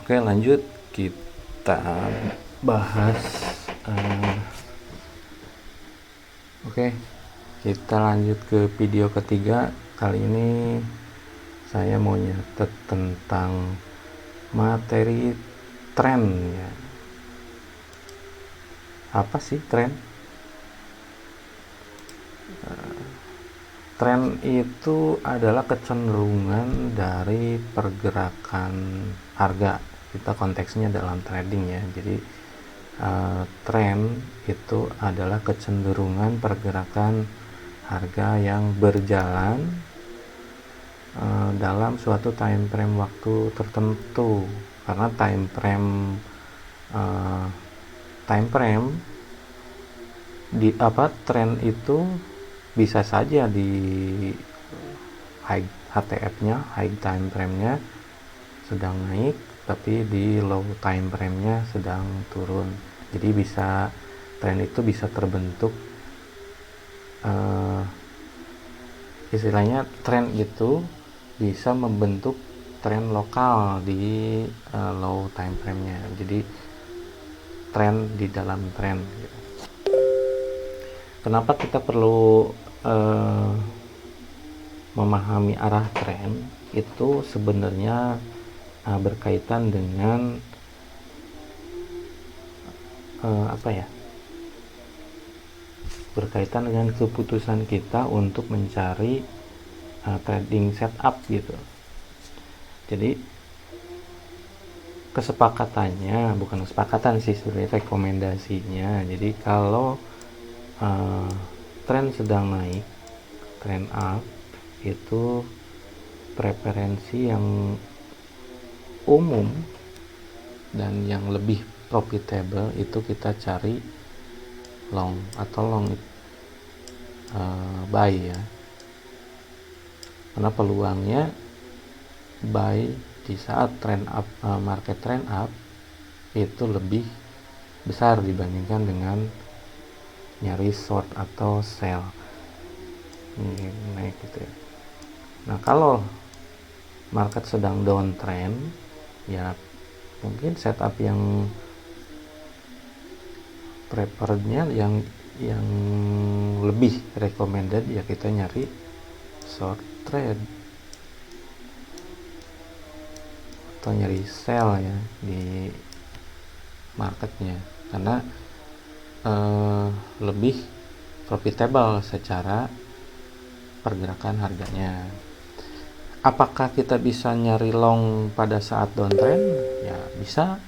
Oke, lanjut kita bahas. Oke, kita lanjut ke video ketiga. Kali ini saya mau nyatet tentang materi tren ya. Apa sih tren? Tren itu adalah kecenderungan dari pergerakan harga. Kita konteksnya dalam trading ya. Jadi tren itu adalah kecenderungan pergerakan harga yang berjalan dalam suatu time frame waktu tertentu. Karena time frame di tren itu bisa saja di high HTF-nya, high time frame-nya sedang naik, tapi di low time frame-nya sedang turun. Jadi bisa tren itu bisa terbentuk, istilahnya tren itu bisa membentuk tren lokal di low time frame-nya. Jadi tren di dalam tren. Kenapa kita perlu memahami arah tren? Itu sebenarnya berkaitan dengan berkaitan dengan keputusan kita untuk mencari trading setup gitu. Jadi kesepakatannya, bukan kesepakatan sih sebenarnya, rekomendasinya. Jadi kalau tren sedang naik, tren up, itu preferensi yang umum dan yang lebih profitable itu kita cari long atau long buy ya, karena peluangnya buy di saat trend up, market trend up itu lebih besar dibandingkan dengan nyari short atau sell naik gitu ya. Nah kalau market sedang downtrend ya, mungkin setup yang preferrednya yang lebih recommended ya kita nyari short trade atau nyari sell ya di marketnya, karena lebih profitable secara pergerakan harganya. Apakah kita bisa nyari long pada saat downtrend? Ya bisa.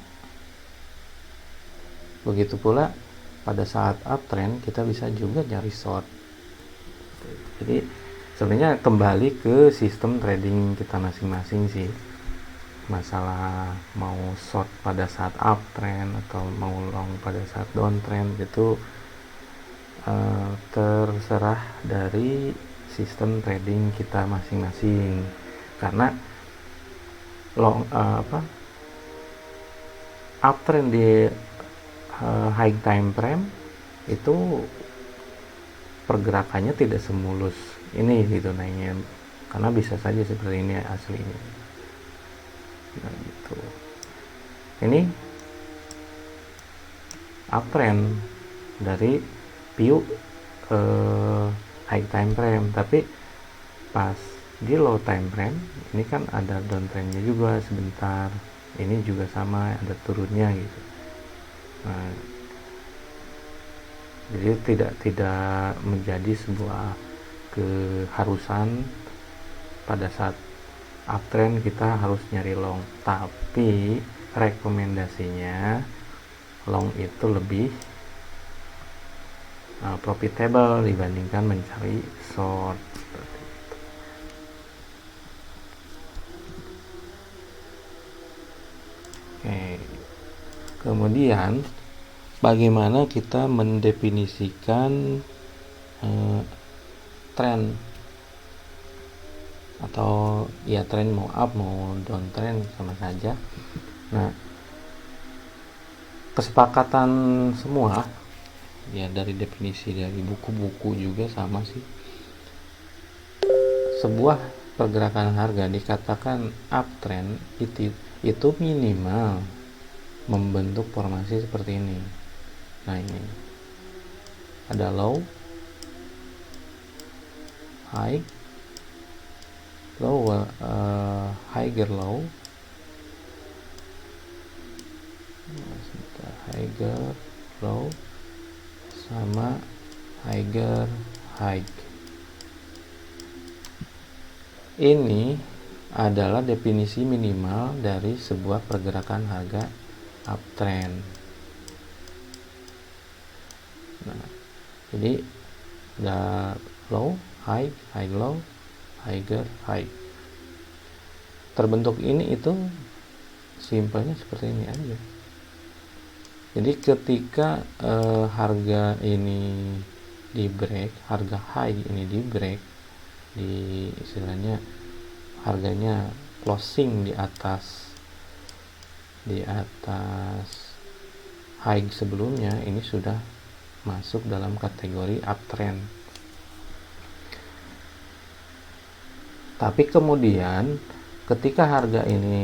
Begitu pula pada saat uptrend kita bisa juga nyari short. Jadi sebenarnya kembali ke sistem trading kita masing-masing sih. Masalah mau short pada saat uptrend atau mau long pada saat downtrend itu terserah dari sistem trading kita masing-masing. Karena long uptrend di high time frame itu pergerakannya tidak semulus ini gitu naiknya, karena bisa saja seperti ini aslinya. Nah gitu. Ini uptrend dari view high time frame, tapi pas di low time frame ini kan ada downtrendnya juga sebentar, ini juga sama ada turunnya gitu. Nah, jadi tidak menjadi sebuah keharusan pada saat uptrend kita harus nyari long, tapi rekomendasinya long itu lebih profitable dibandingkan mencari short. Oke. Kemudian bagaimana kita mendefinisikan tren atau ya tren mau up mau down trend sama saja. Nah, kesepakatan semua ya dari definisi dari buku-buku juga sama sih. Sebuah pergerakan harga dikatakan uptrend itu itu minimal membentuk formasi seperti ini. Nah, ini ada low, high, lower, higher low, higher low, sama higher high. Ini adalah definisi minimal dari sebuah pergerakan harga uptrend. Nah, jadi ada low, high, high low, higher high. Terbentuk ini itu simpelnya seperti ini aja. Jadi ketika harga ini di break, harga high ini di break, di istilahnya harganya closing di atas high sebelumnya, ini sudah masuk dalam kategori uptrend. Tapi kemudian ketika harga ini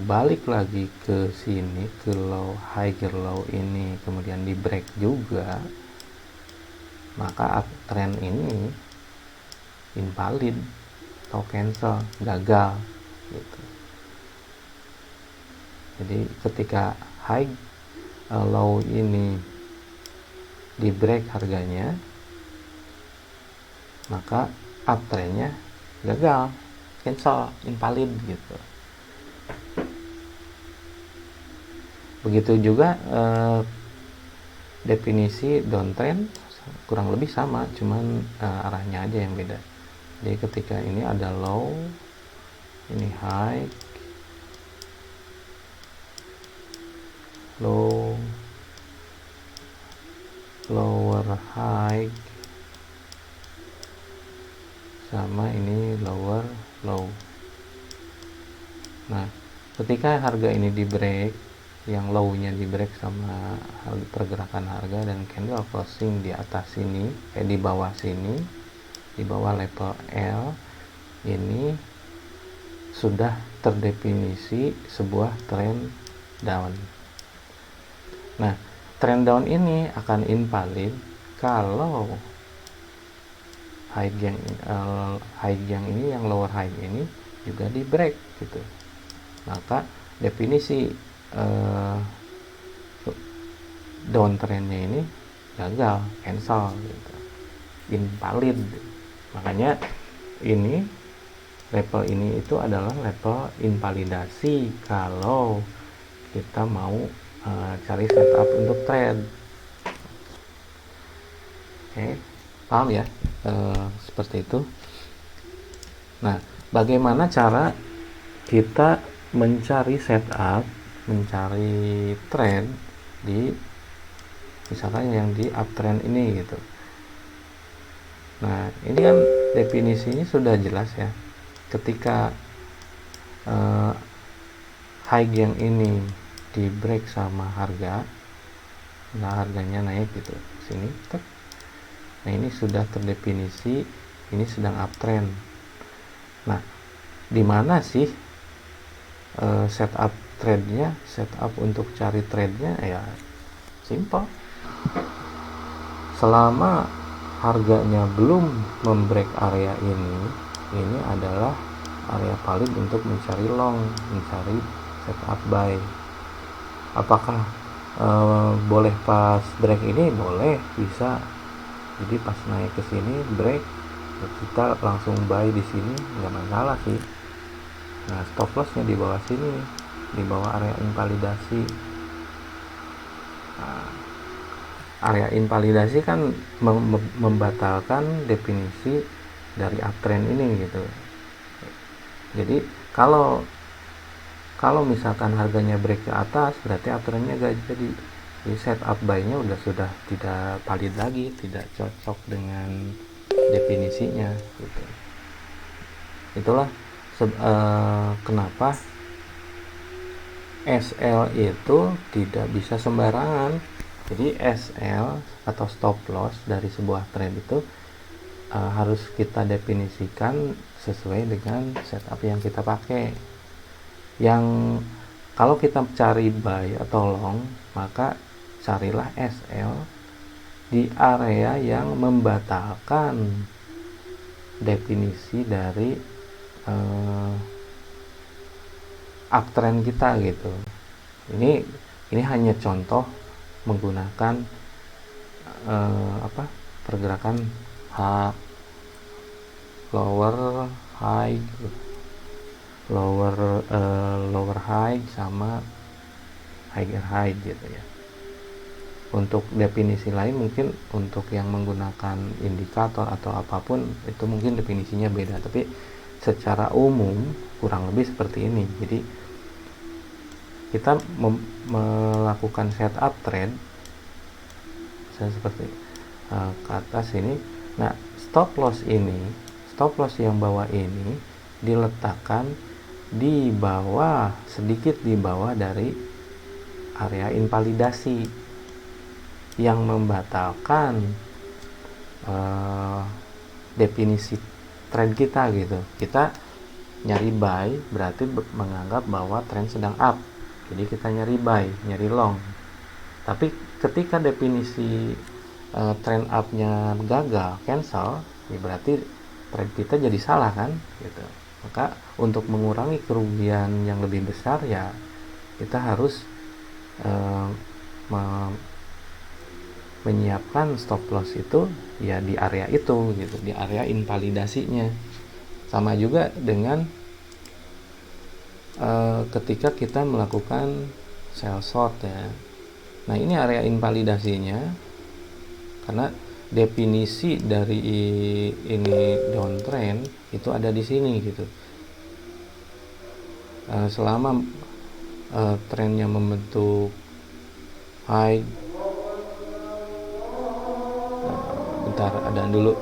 balik lagi ke sini, ke low, higher low ini, kemudian di break juga, maka uptrend ini invalid atau cancel, gagal gitu. Jadi ketika high low ini di break harganya, maka uptrendnya gagal, cancel, invalid gitu. Begitu juga definisi downtrend kurang lebih sama, cuman arahnya aja yang beda. Jadi ketika ini ada low, ini high, low, lower high, sama ini lower low. Nah, ketika harga ini di break, yang low-nya di break sama pergerakan harga dan candle closing di atas sini, di bawah sini, di bawah level L, ini sudah terdefinisi sebuah trend down. Nah, trend down ini akan invalid kalau high yang ini, yang lower high ini juga di break gitu. Maka definisi downtrendnya ini gagal, cancel gitu, invalid. Makanya ini level ini itu adalah level invalidasi kalau kita mau cari setup untuk trade. Oke, paham ya? Seperti itu. Nah, bagaimana cara kita mencari setup, mencari trend di misalkan yang di uptrend ini gitu. Nah, ini kan definisinya sudah jelas ya. Ketika high yang ini di break sama harga, nah harganya naik gitu sini. Nah, ini sudah terdefinisi ini sedang uptrend. Nah, di mana sih setup trade-nya, setup untuk cari trade-nya? Ya simple. Selama harganya belum membreak area ini adalah area valid untuk mencari long, mencari setup buy. Apakah boleh pas break ini? Boleh, bisa. Jadi pas naik ke sini break, kita langsung buy di sini, nggak masalah sih. Nah, stop lossnya di bawah sini, di bawah area invalidasi. Nah, area invalidasi kan membatalkan definisi dari uptrend ini gitu. Jadi kalau misalkan harganya break ke atas, berarti uptrendnya gak jadi. Jadi setup buy-nya sudah tidak valid lagi, tidak cocok dengan definisinya gitu. Itulah kenapa SL itu tidak bisa sembarangan. Jadi SL atau stop loss dari sebuah trade itu harus kita definisikan sesuai dengan setup yang kita pakai. Yang kalau kita cari buy atau long, maka carilah SL di area yang membatalkan definisi dari uptrend kita gitu. Ini hanya contoh menggunakan pergerakan lower high, lower high sama higher high gitu ya. Untuk definisi lain mungkin untuk yang menggunakan indikator atau apapun itu mungkin definisinya beda, tapi secara umum kurang lebih seperti ini. Jadi kita melakukan setup trade seperti ke atas ini. Nah, stop loss yang bawah ini diletakkan di bawah, sedikit di bawah dari area invalidasi yang membatalkan definisi trend kita gitu. Kita nyari buy berarti menganggap bahwa trend sedang up, jadi kita nyari buy, nyari long. Tapi ketika definisi trend up-nya gagal, cancel, ya berarti trend kita jadi salah kan gitu. Maka untuk mengurangi kerugian yang lebih besar ya kita harus menyiapkan stop loss itu ya di area itu gitu, di area invalidasinya. Sama juga dengan ketika kita melakukan sell short ya. Nah, ini area invalidasinya karena definisi dari ini downtrend itu ada di sini gitu. Selama trennya membentuk high, bentar ada dulu.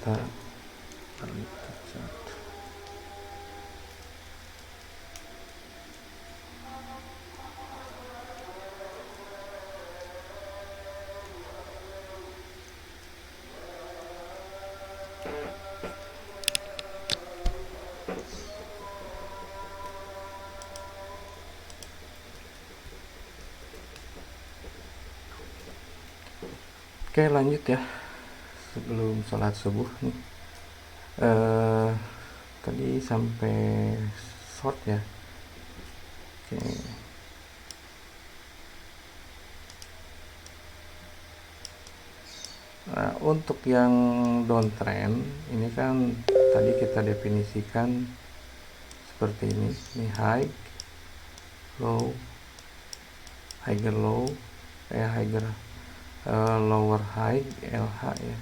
kita balik ke chart. Oke, lanjut ya, sebelum sholat subuh nih. Tadi sampai short ya. Oke. Nah, untuk yang downtrend ini kan tadi kita definisikan seperti ini high, low, higher low, higher lower high, LH ya,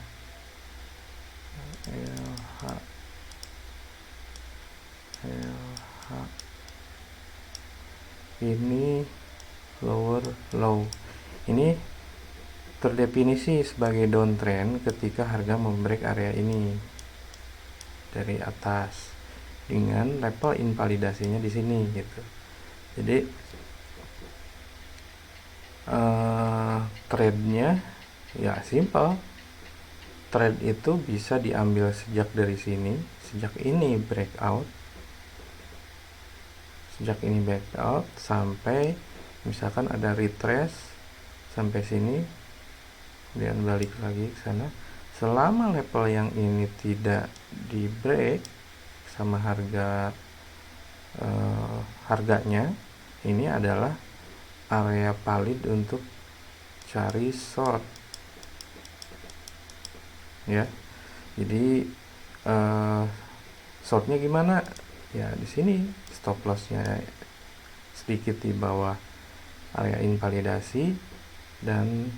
LH, ini lower low. Ini terdefinisi sebagai downtrend ketika harga membreak area ini dari atas dengan level invalidasinya di sini gitu. Jadi trade-nya ya simple. Trade itu bisa diambil sejak dari sini, sejak ini breakout sampai misalkan ada retrace sampai sini, kemudian balik lagi ke sana. Selama level yang ini tidak di break sama harganya, ini adalah area valid untuk cari short ya. Jadi shortnya gimana ya, di sini stop lossnya sedikit di bawah area invalidasi dan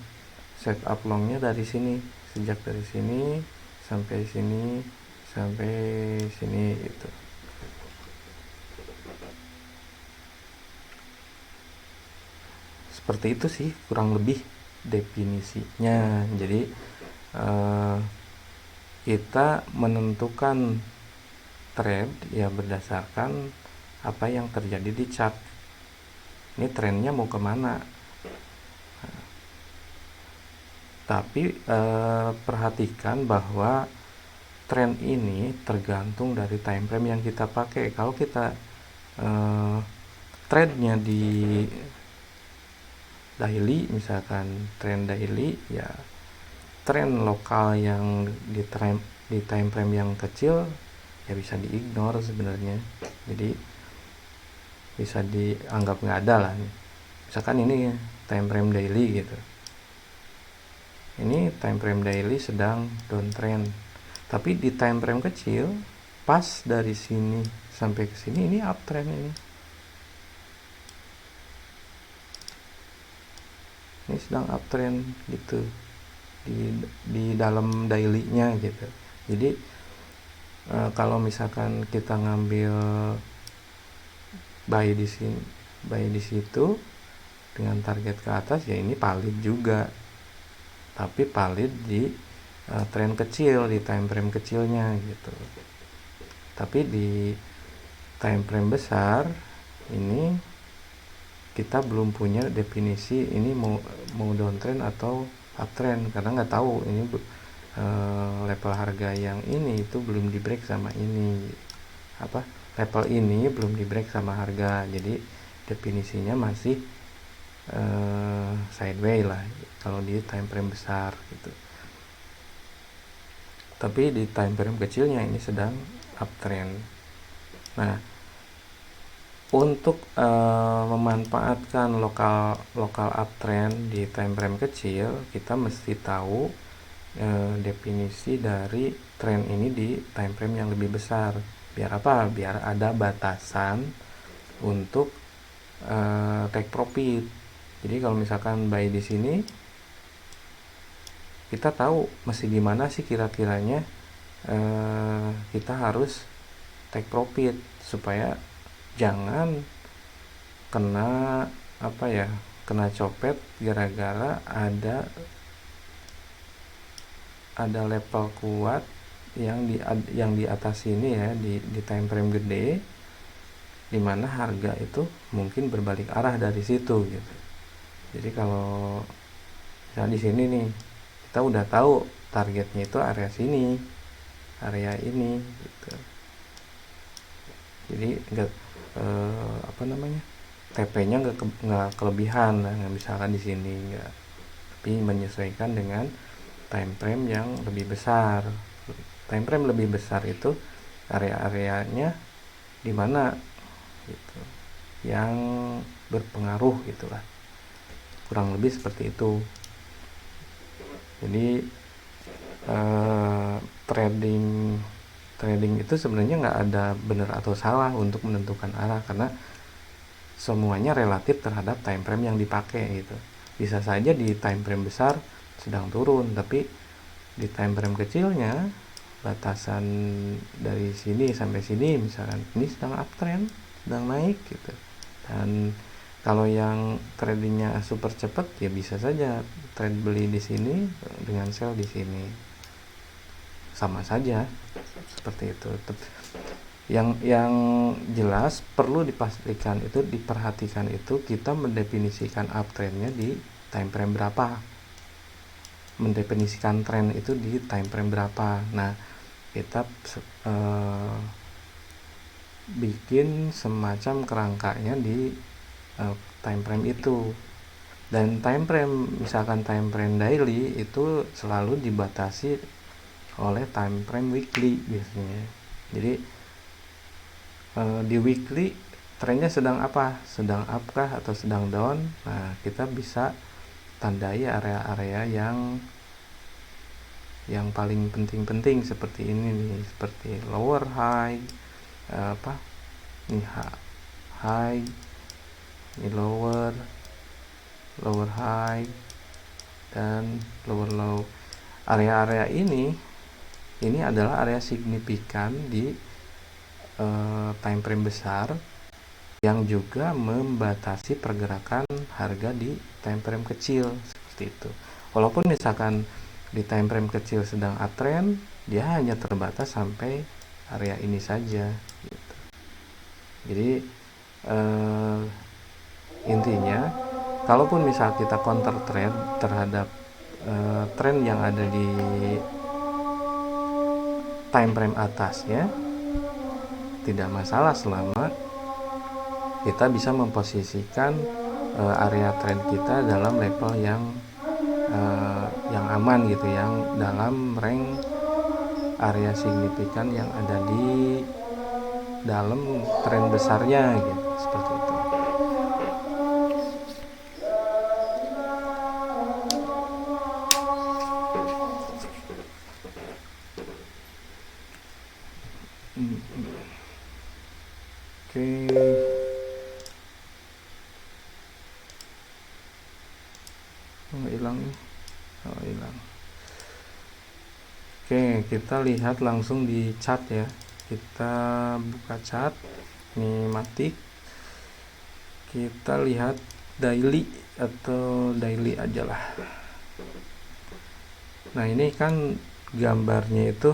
setup longnya dari sini, sejak dari sini sampai sini itu. Seperti itu sih kurang lebih definisinya. Jadi kita menentukan trade ya berdasarkan apa yang terjadi di chart. Ini trennya mau kemana? Tapi perhatikan bahwa tren ini tergantung dari time frame yang kita pakai. Kalau kita trade-nya di daily, misalkan trend daily ya, tren lokal yang di time frame yang kecil ya bisa diignore sebenarnya. Jadi bisa dianggap nggak ada lah. Misalkan ini time frame daily gitu. Ini time frame daily sedang downtrend. Tapi di time frame kecil, pas dari sini sampai ke sini ini uptrend ini. Ini sedang uptrend gitu di dalam daily-nya gitu. Jadi kalau misalkan kita ngambil buy di sini, buy di situ dengan target ke atas ya, ini valid juga. Tapi valid di tren kecil, di time frame kecilnya gitu. Tapi di time frame besar ini kita belum punya definisi ini mau downtrend atau uptrend, karena nggak tahu ini level harga yang ini itu belum di break sama ini, level ini belum di break sama harga. Jadi definisinya masih sideways lah kalau di time frame besar gitu. Tapi di time frame kecilnya ini sedang uptrend. Nah, untuk memanfaatkan lokal uptrend di time frame kecil, kita mesti tahu definisi dari trend ini di time frame yang lebih besar. Biar apa? Biar ada batasan untuk take profit. Jadi kalau misalkan buy di sini, kita tahu mesti di mana sih kira-kiranya kita harus take profit supaya jangan kena kena copet gara-gara ada level kuat yang di atas ini ya, di time frame gede, dimana harga itu mungkin berbalik arah dari situ gitu. Jadi kalau misalnya di sini nih, kita udah tahu targetnya itu area sini, area ini gitu. Jadi enggak apa namanya, TP-nya nggak kelebihan, nggak misalkan di sini nggak, tapi menyesuaikan dengan time frame yang lebih besar. Time frame lebih besar itu area-areanya di mana gitu, yang berpengaruh gitulah, kurang lebih seperti itu. Jadi trading itu sebenarnya nggak ada benar atau salah untuk menentukan arah, karena semuanya relatif terhadap time frame yang dipakai gitu. Bisa saja di time frame besar sedang turun, tapi di time frame kecilnya, batasan dari sini sampai sini misalkan ini sedang uptrend, sedang naik gitu. Dan kalau yang tradingnya super cepat ya bisa saja trade beli di sini dengan sell di sini, sama saja seperti itu. Yang jelas perlu dipastikan itu, diperhatikan itu, kita mendefinisikan uptrendnya di time frame berapa, mendefinisikan tren itu di time frame berapa. Nah, kita bikin semacam kerangkanya di time frame itu. Dan time frame, misalkan time frame daily itu selalu dibatasi oleh time frame weekly biasanya. Jadi di weekly trennya sedang apa, sedang up kah atau sedang down. Nah, kita bisa tandai area-area yang paling penting-penting seperti ini nih, seperti lower high, apa ini high, ini lower high, dan lower low. Area-area ini adalah area signifikan di time frame besar yang juga membatasi pergerakan harga di time frame kecil seperti itu. Walaupun misalkan di time frame kecil sedang uptrend, dia hanya terbatas sampai area ini saja gitu. Jadi intinya, kalaupun misal kita counter trend terhadap tren yang ada di time frame atasnya, tidak masalah selama kita bisa memposisikan area trend kita dalam level yang aman gitu, yang dalam rank area signifikan yang ada di dalam tren besarnya gitu, seperti itu. Oke. Hilang. Oke, kita lihat langsung di chart ya. Kita buka chart, ini matik. Kita lihat daily atau daily aja lah. Nah, ini kan gambarnya itu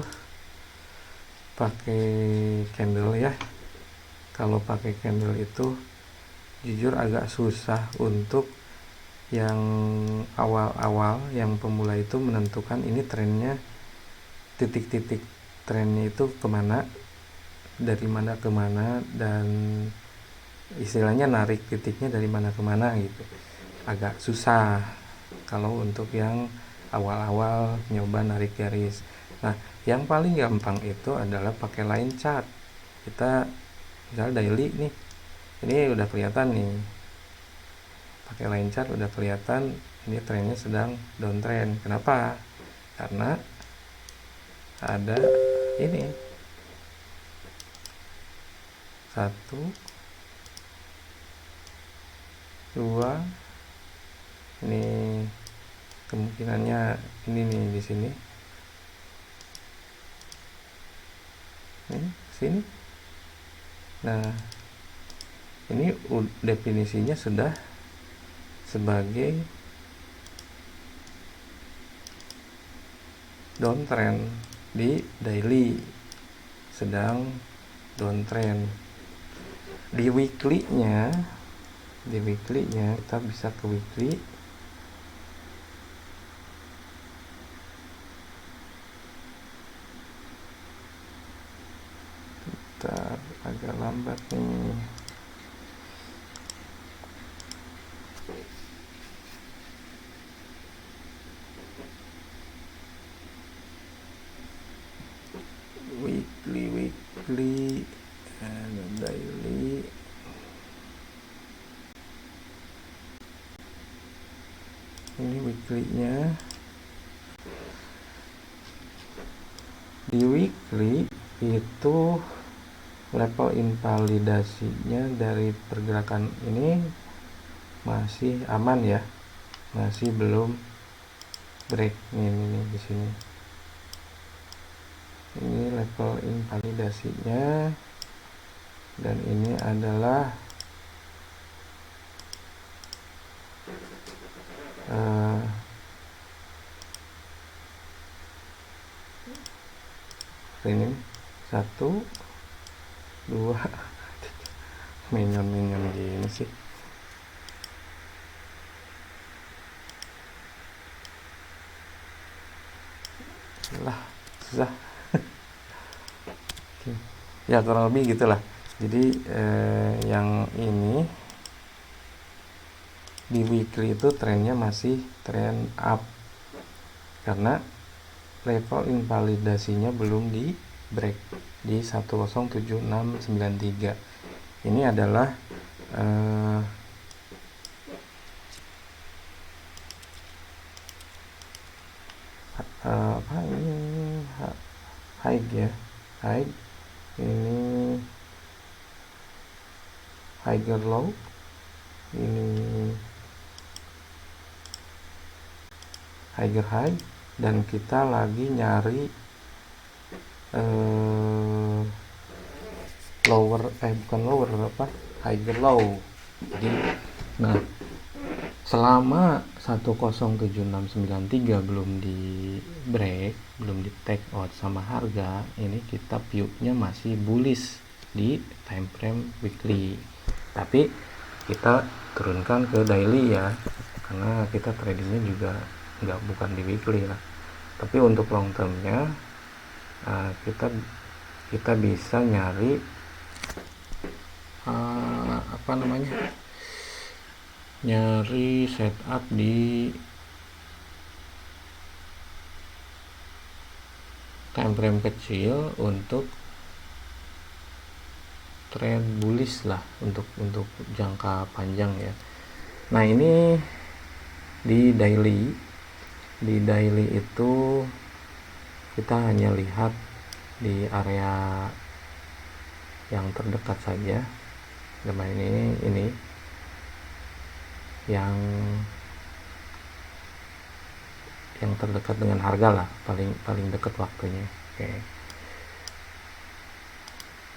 pakai candle ya. Kalau pakai candle itu jujur agak susah untuk yang awal-awal, yang pemula itu menentukan ini trennya, titik-titik trennya itu kemana, dari mana ke mana, dan istilahnya narik titiknya dari mana ke mana gitu. Agak susah kalau untuk yang awal-awal nyoba narik garis. Nah, yang paling gampang itu adalah pakai line chart. Kita misalnya daily nih, ini udah kelihatan nih, pakai line chart udah kelihatan ini trennya sedang downtrend. Kenapa? Karena ada ini 1, 2, ini kemungkinannya ini nih di sini, ini sini. Nah, ini definisinya sudah sebagai downtrend di daily sedang downtrend. Di weekly-nya kita bisa ke weekly. Bentar, agak lambat nih. Weekly and daily. Ini weekly-nya. Di weekly itu level invalidasinya dari pergerakan ini masih aman ya, masih belum break. Ini di sini. Ini level invalidasinya, dan ini adalah ini 1, 2, 3 minyon gini sih. Lah, susah. Ya kurang lebih gitulah. Jadi yang ini di weekly itu trennya masih trend up karena level invalidasinya belum di break di 107.693. Ini adalah apa ini, high ya, high. Ini higher low, ini higher high, dan kita lagi nyari lower, bukan lower, apa, higher low. Jadi nah, selama 107.693 belum di break, belum di take out sama harga, ini kita view-nya masih bullish di time frame weekly. Tapi kita turunkan ke daily ya, karena kita tradingnya juga bukan di weekly lah. Tapi untuk long termnya kita bisa nyari nyari setup di time frame kecil untuk trend bullish lah, untuk jangka panjang ya. Nah, ini di daily itu kita hanya lihat di area yang terdekat saja. Ini yang terdekat dengan harga lah, paling dekat waktunya. Oke.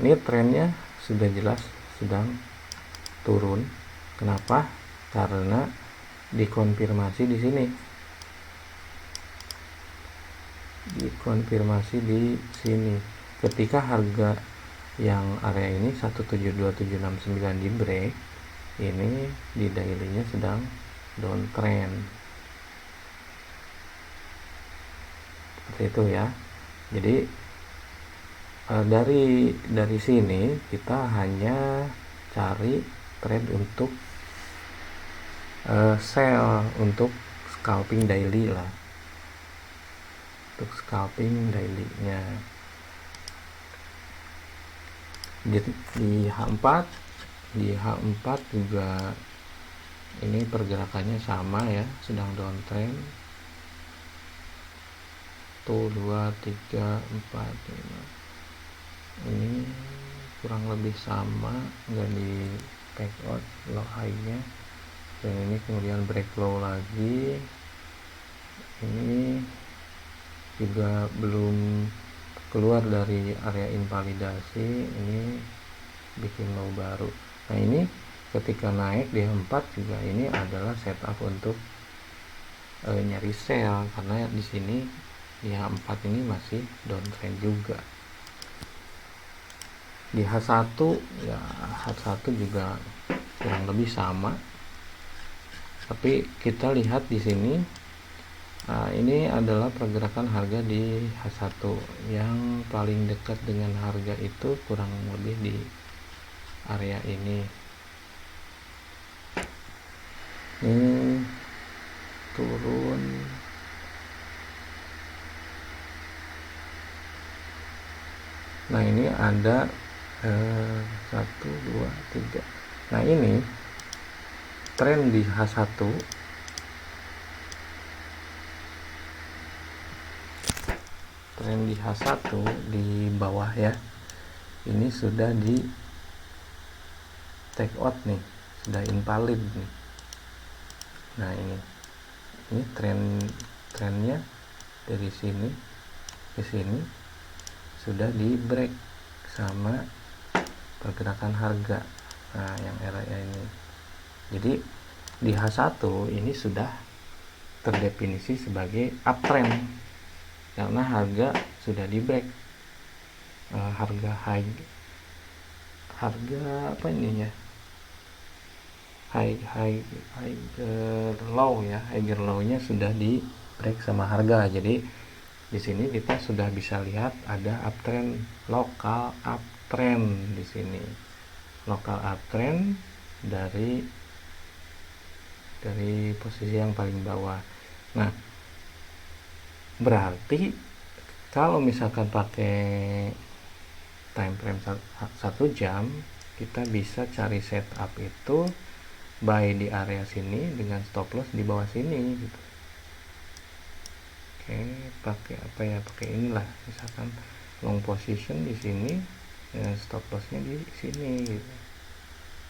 Ini trennya sudah jelas sedang turun. Kenapa? Karena dikonfirmasi di sini. Ketika harga yang area ini 172.769 di break, ini di daily-nya sedang downtrend. Seperti itu ya. Jadi dari sini kita hanya cari trade untuk sell, untuk scalping daily lah, untuk scalping daily-nya. Jadi di H4 juga ini pergerakannya sama ya, sedang downtrend. 1, 2, 3, 4, 5. Ini kurang lebih sama, nggak di take out low high-nya. Dan ini kemudian break low lagi. Ini juga belum keluar dari area invalidasi, ini bikin low baru. Nah, ini ketika naik di 4 juga ini adalah setup untuk nyari sell, karena di sini yang 4 ini masih downtrend juga. Di H1 ya, H1 juga kurang lebih sama, tapi kita lihat di sini. Ini adalah pergerakan harga di H1 yang paling dekat dengan harga itu kurang lebih di area ini. Ini turun, nah ini ada 1, 2, 3. Nah ini tren di H1 di bawah ya, ini sudah di take out nih, sudah invalid nih. Nah ini trennya dari sini ke sini sudah di break sama pergerakan harga. Nah yang area ini, jadi di H1 ini sudah terdefinisi sebagai uptrend karena harga sudah di break, harga apa ini ya, higher low-nya sudah di break sama harga. Jadi di sini kita sudah bisa lihat ada uptrend, lokal uptrend di sini, lokal uptrend dari posisi yang paling bawah. Nah berarti kalau misalkan pakai time frame 1 jam, kita bisa cari setup itu buy di area sini dengan stop loss di bawah sini gitu. Oke, pakai apa ya, pakai inilah, misalkan long position di sini dengan stop lossnya di sini gitu.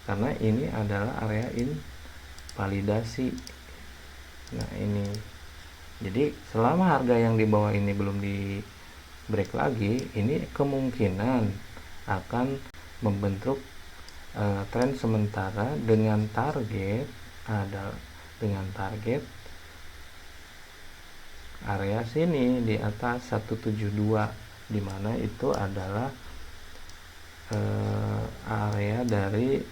Karena ini adalah area invalidasi. Nah ini, jadi selama harga yang di bawah ini belum di break lagi, ini kemungkinan akan membentuk tren sementara dengan target area sini di atas 172, dimana itu adalah area dari,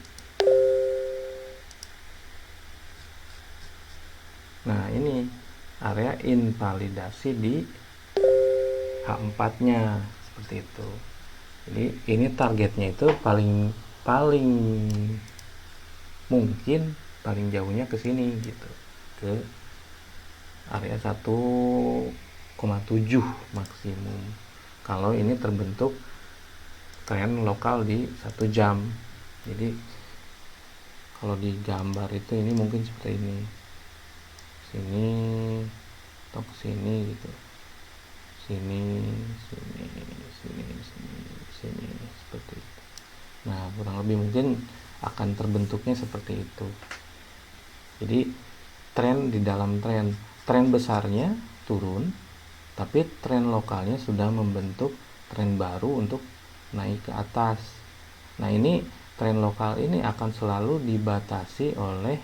nah ini area invalidasi di H4 nya seperti itu. Jadi ini targetnya itu paling mungkin paling jauhnya ke sini gitu, ke area 1,7 maksimum kalau ini terbentuk tren lokal di 1 jam. Jadi kalau di gambar itu ini mungkin seperti ini, sini atau ke sini gitu, sini seperti itu. Nah kurang lebih mungkin akan terbentuknya seperti itu. Jadi tren di dalam tren besarnya turun, tapi tren lokalnya sudah membentuk tren baru untuk naik ke atas. Nah ini tren lokal ini akan selalu dibatasi oleh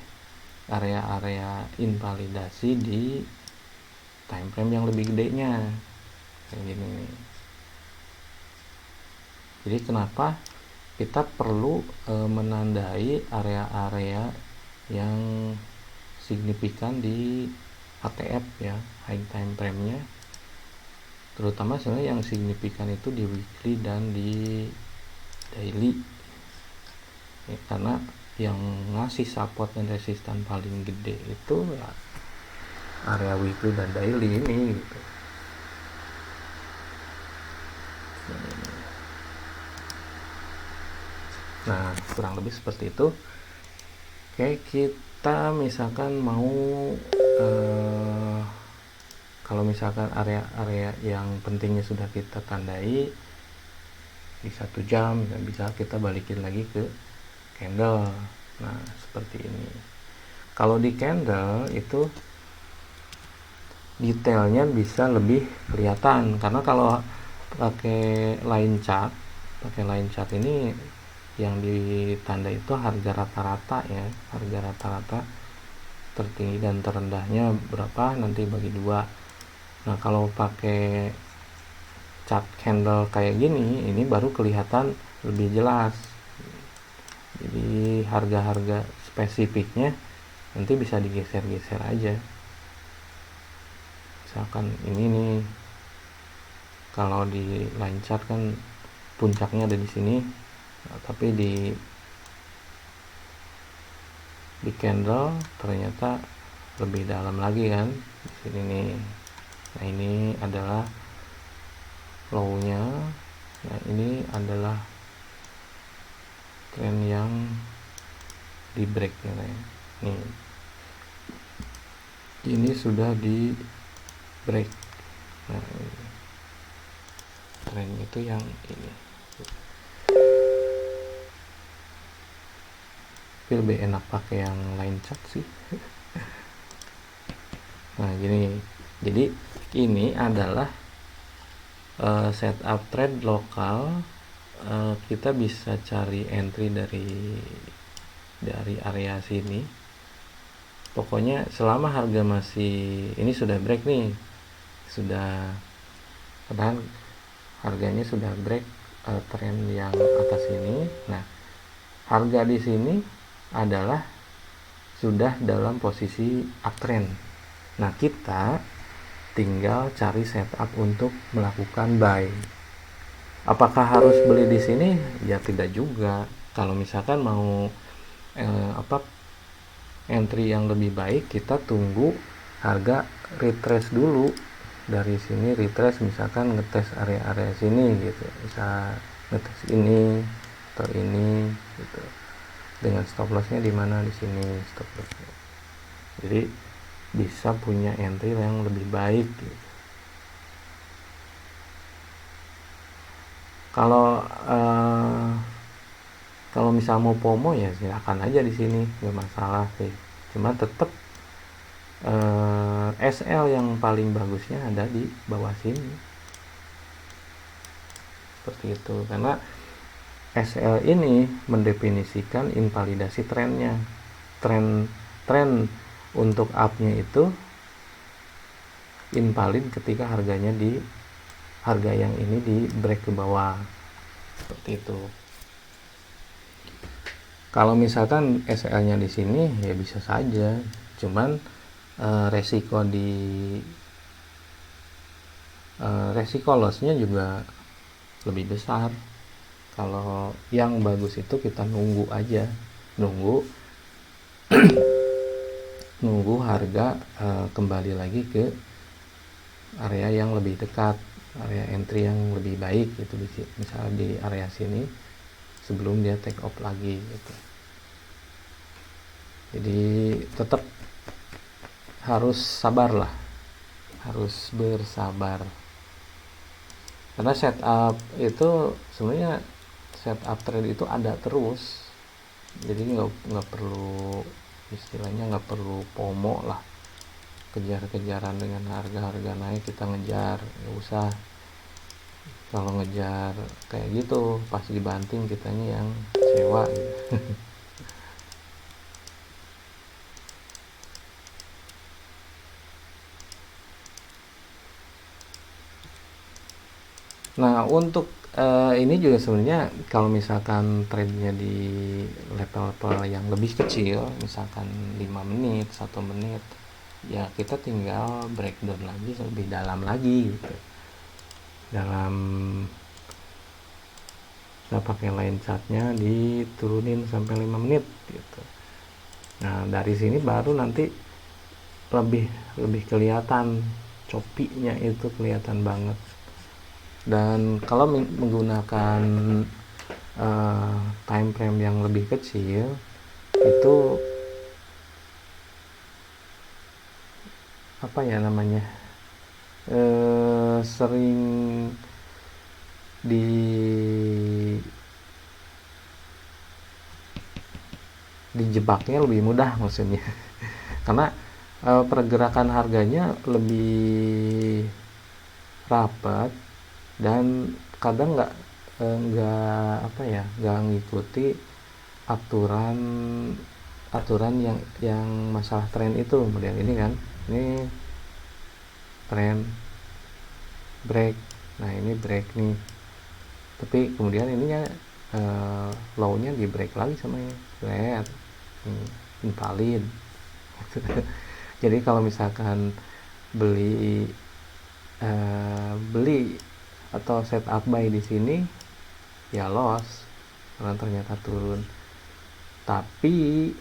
area-area invalidasi di time frame yang lebih gedenya kayak gini nih. Jadi kenapa kita perlu menandai area-area yang signifikan di HTF ya, high time frame nya, terutama sebenarnya yang signifikan itu di weekly dan di daily ya, karena yang ngasih support dan resistan paling gede itu ya area weekly dan daily ini gitu. Nah kurang lebih seperti itu. Oke, kita misalkan mau kalau misalkan area-area yang pentingnya sudah kita tandai di 1 jam, dan bisa kita balikin lagi ke candle. Nah seperti ini. Kalau di candle itu detailnya bisa lebih kelihatan, karena kalau pakai line chart ini yang ditanda itu harga rata-rata ya, harga rata-rata tertinggi dan terendahnya berapa nanti bagi 2. Nah kalau pakai chart candle kayak gini, ini baru kelihatan lebih jelas. Jadi harga-harga spesifiknya nanti bisa digeser-geser aja. Misalkan ini nih, kalau di line chart kan puncaknya ada di sini, nah, tapi di candle ternyata lebih dalam lagi kan di sini nih. Nah ini adalah low-nya. Nah ini adalah tren yang di break ya. Nih ini sudah di break. Nah ini tren itu yang ini. Tapi lebih enak pakai yang line chart sih. Nah gini, jadi ini adalah setup trade lokal. Kita bisa cari entry dari area sini. Pokoknya selama harga masih ini sudah break nih, sudah padahal harganya sudah break tren yang atas ini. Nah harga di sini adalah sudah dalam posisi uptrend. Nah kita tinggal cari setup untuk melakukan buy. Apakah harus beli di sini? Ya tidak juga. Kalau misalkan mau entry yang lebih baik, kita tunggu harga retrace dulu. Dari sini retrace, misalkan ngetes area-area sini gitu. Bisa ngetes ini atau ini gitu. Dengan stop lossnya di mana, di sini stop lossnya. Jadi bisa punya entry yang lebih baik gitu. Kalau misal mau FOMO ya silakan aja di sini, nggak masalah sih. Cuma tetap SL yang paling bagusnya ada di bawah sini. Seperti itu. Karena SL ini mendefinisikan invalidasi trennya. Tren untuk up-nya itu invalid ketika harga yang ini di break ke bawah. Seperti itu. Kalau misalkan SL-nya di sini ya bisa saja, cuman resiko loss-nya juga lebih besar. Kalau yang bagus itu kita nunggu aja, nunggu harga kembali lagi ke area yang lebih dekat, area entry yang lebih baik gitu, misalnya di area sini sebelum dia take off lagi gitu. Jadi tetap harus sabar lah, harus bersabar, karena setup itu sebenarnya setup trade itu ada terus. Jadi nggak perlu, istilahnya nggak perlu FOMO lah, kejar-kejaran dengan harga naik kita ngejar, nggak usah. Kalau ngejar kayak gitu pas dibanting kitanya yang kecewa gitu. Nah untuk ini juga sebenarnya kalau misalkan trade-nya di level-level yang lebih kecil, misalkan 5 menit, 1 menit, ya kita tinggal breakdown lagi lebih dalam lagi gitu. Kita pakai line chartnya diturunin sampai 5 menit gitu. Nah dari sini baru nanti lebih kelihatan, copinya itu kelihatan banget. Dan kalau menggunakan time frame yang lebih kecil itu apa ya namanya, sering dijebaknya lebih mudah maksudnya. Karena pergerakan harganya lebih rapat dan kadang nggak ngikuti aturan yang masalah tren itu. Kemudian ini kan, ini tren break. Nah ini break nih, tapi kemudian ininya low-nya di break lagi sama ini red, invalid. Jadi kalau misalkan beli atau setup buy di sini ya loss karena ternyata turun. Tapi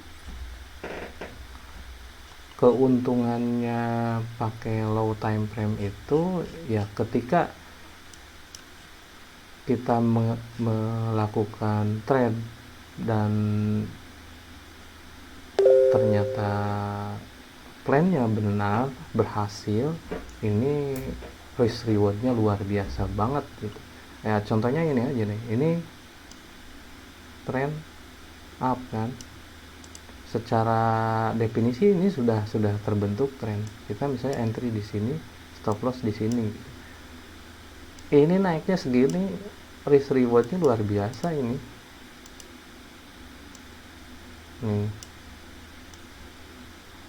keuntungannya pakai low time frame itu ya ketika kita melakukan trade dan ternyata plannya benar berhasil, ini risk rewardnya luar biasa banget gitu ya. Contohnya ini aja nih, ini trend up kan, secara definisi ini sudah terbentuk trend. Kita misalnya entry di sini, stop loss di sini. Ini naiknya segini, risk rewardnya luar biasa ini. Nih.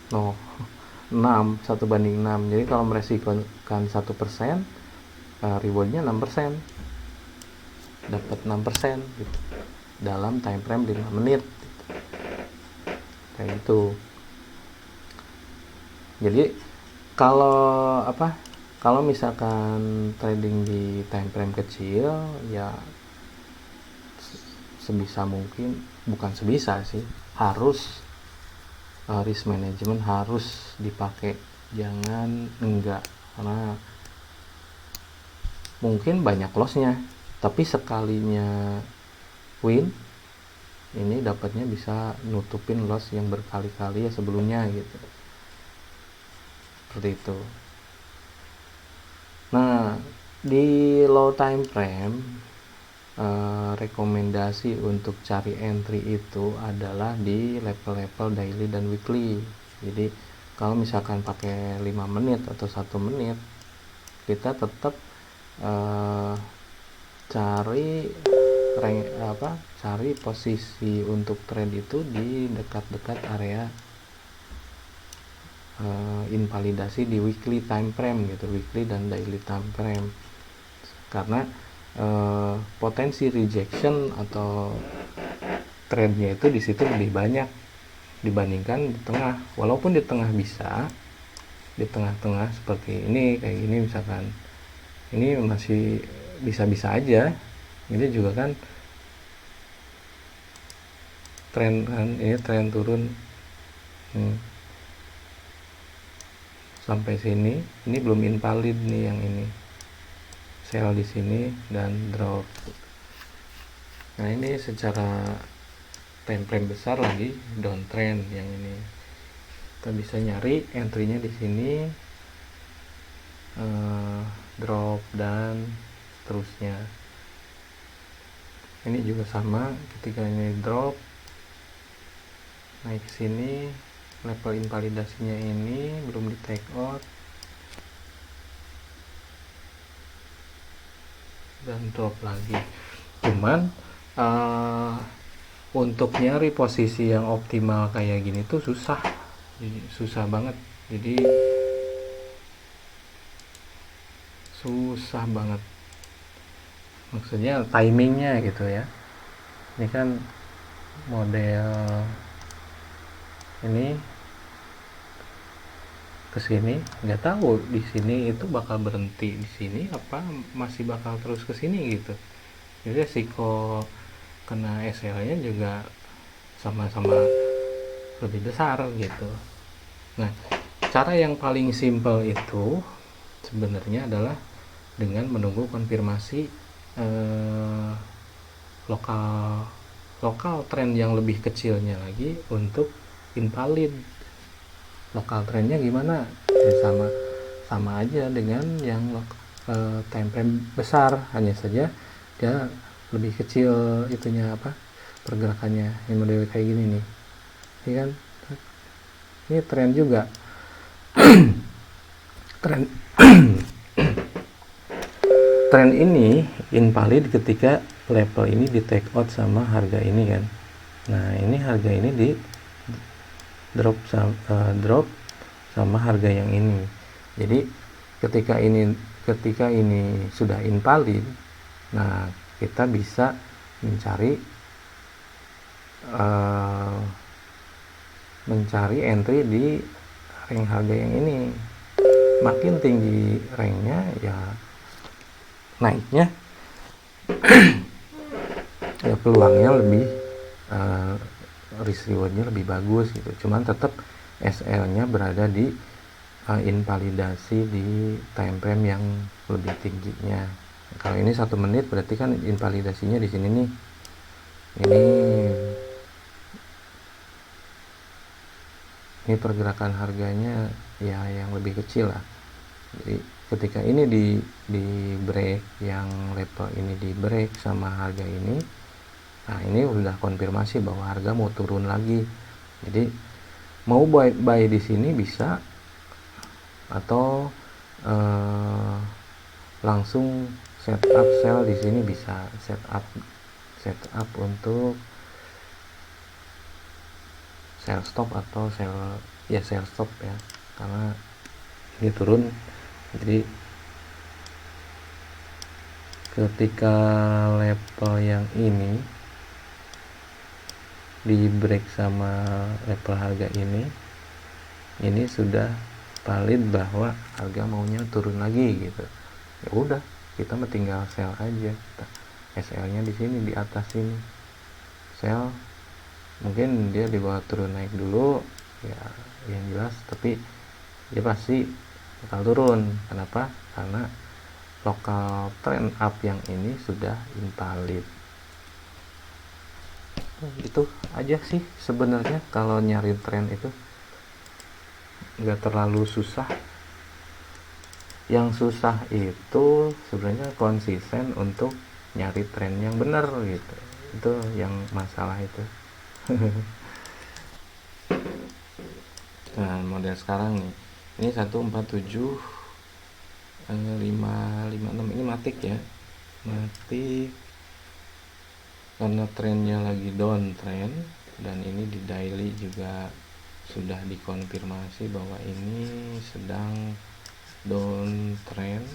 No, 6, 1/6. Jadi kalau meresikokan 1%, rewardnya 6%. Dapat 6% gitu. Dalam time frame 5 menit. Kayak gitu. Jadi kalau misalkan trading di time frame kecil ya sebisa mungkin, bukan sebisa sih, harus risk management harus dipakai, jangan enggak, karena mungkin banyak lossnya tapi sekalinya win ini dapatnya bisa nutupin loss yang berkali-kali ya sebelumnya gitu, seperti itu. Nah di low time frame rekomendasi untuk cari entry itu adalah di level-level daily dan weekly. Jadi kalau misalkan pakai 5 menit atau 1 menit, kita tetap cari posisi untuk trend itu di dekat-dekat area invalidasi di weekly time frame gitu, weekly dan daily time frame, karena potensi rejection atau trendnya itu di situ lebih banyak dibandingkan di tengah. Walaupun di tengah bisa, di tengah-tengah seperti ini kayak gini misalkan, ini masih bisa-bisa aja. Ini juga kan tren kan, ini tren turun sampai sini, ini belum invalid nih, yang ini sell di sini dan drop. Nah ini secara time frame besar lagi downtrend, yang ini kita bisa nyari entry-nya di sini, drop dan seterusnya. Ini juga sama, ketika ini drop naik ke sini, level invalidasinya ini belum di take out dan drop lagi. Cuman untuk nyari posisi yang optimal kayak gini tuh susah banget. Jadi susah banget, maksudnya timingnya gitu ya. Ini kan model ini kesini, nggak tahu di sini itu bakal berhenti di sini apa masih bakal terus kesini gitu. Jadi resiko kena SL-nya juga sama-sama lebih besar gitu. Nah, cara yang paling simple itu sebenarnya adalah dengan menunggu konfirmasi lokal trend yang lebih kecilnya lagi untuk invalid. Lokal trendnya gimana? Ya sama aja dengan yang time frame besar, hanya saja dia lebih kecil itunya pergerakannya. Ini model kayak gini nih, ini kan ini tren juga. Tren ini invalid ketika level ini di take out sama harga ini kan. Nah ini harga ini di drop sama harga yang ini. Jadi ketika ini ketika ini sudah invalid, nah kita bisa mencari entry di rank harga yang ini. Makin tinggi ranknya ya naiknya ya peluangnya lebih risk rewardnya lebih bagus gitu. Cuman tetap SL nya berada di invalidasi di time frame yang lebih tingginya. Kalau ini 1 menit berarti kan invalidasinya di sini nih, ini pergerakan harganya ya yang lebih kecil lah. Jadi ketika ini di break, yang level ini di break sama harga ini, nah ini udah konfirmasi bahwa harga mau turun lagi. Jadi mau buy di sini bisa, atau langsung setup sell di sini bisa. Setup untuk sell stop atau sell stop ya, karena ini turun. Jadi ketika level yang ini di break sama level harga ini sudah valid bahwa harga maunya turun lagi gitu. Ya udah, kita tinggal sell aja. SL nya di sini di atas ini sell, mungkin dia dibawa turun naik dulu ya, yang jelas, tapi dia pasti bakal turun. Kenapa? Karena lokal trend up yang ini sudah invalid. Itu aja sih sebenarnya. Kalau nyari trend itu nggak terlalu susah. Yang susah itu sebenarnya konsisten untuk nyari tren yang benar gitu. Itu yang masalah itu. Nah, model sekarang nih, ini 147 556 ini matik ya, matik karena trennya lagi downtrend, dan ini di daily juga sudah dikonfirmasi bahwa ini sedang downtrend.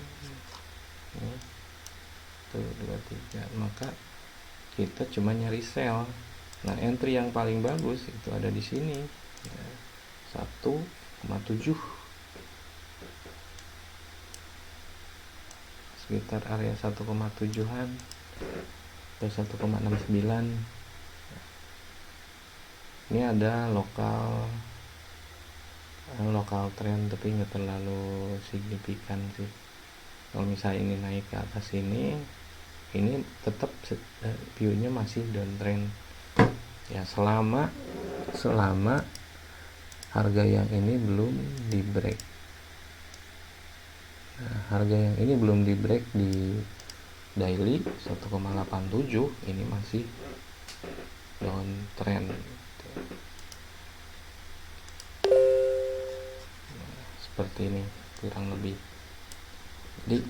Tuh 23, maka kita cuma nyari sell. Nah, entry yang paling bagus itu ada di sini ya, 1,7, sekitar area 1,7an atau 1,69. Ini ada lokal trend, tapi nggak terlalu signifikan sih. Kalau misalnya ini naik ke atas ini tetap view-nya masih downtrend ya, selama harga yang ini belum di break. Nah, harga yang ini belum di break di daily 1,87, ini masih downtrend. Nah, seperti ini kurang lebih. Jadi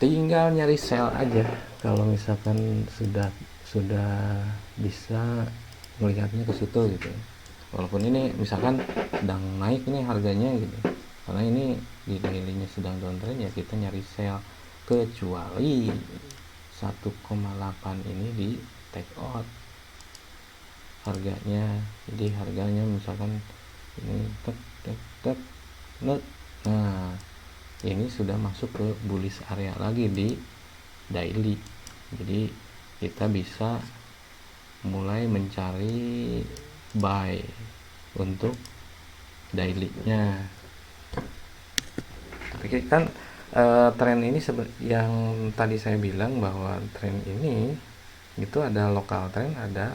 tinggal nyari sell aja kalau misalkan sudah bisa melihatnya ke situ gitu. Walaupun ini misalkan sedang naik nih harganya gitu, karena ini di daily-nya sedang downtrend ya, kita nyari sell. Kecuali 1,8 ini di take out harganya. Jadi harganya misalkan ini nah ini sudah masuk ke bullish area lagi di daily. Jadi kita bisa mulai mencari buy untuk daily-nya. Tapi kan tren ini yang tadi saya bilang bahwa tren ini itu ada local trend, ada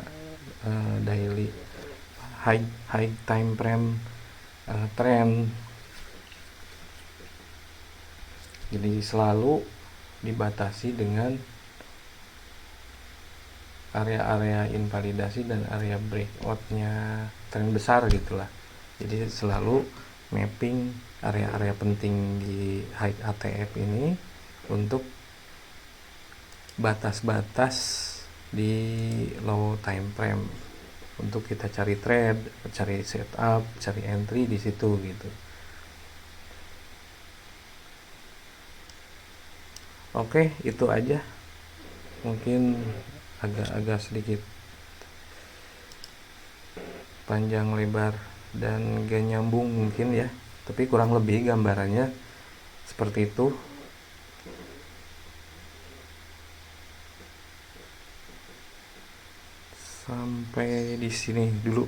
daily high time frame trend. Jadi selalu dibatasi dengan area-area invalidasi dan area breakout-nya tren besar gitulah. Jadi selalu mapping area-area penting di high ATF ini untuk batas-batas di low time frame untuk kita cari trade, cari setup, cari entry di situ gitu. Oke, itu aja. Mungkin agak-agak sedikit panjang lebar dan gak nyambung mungkin ya, tapi kurang lebih gambarannya seperti itu. Sampai di sini dulu.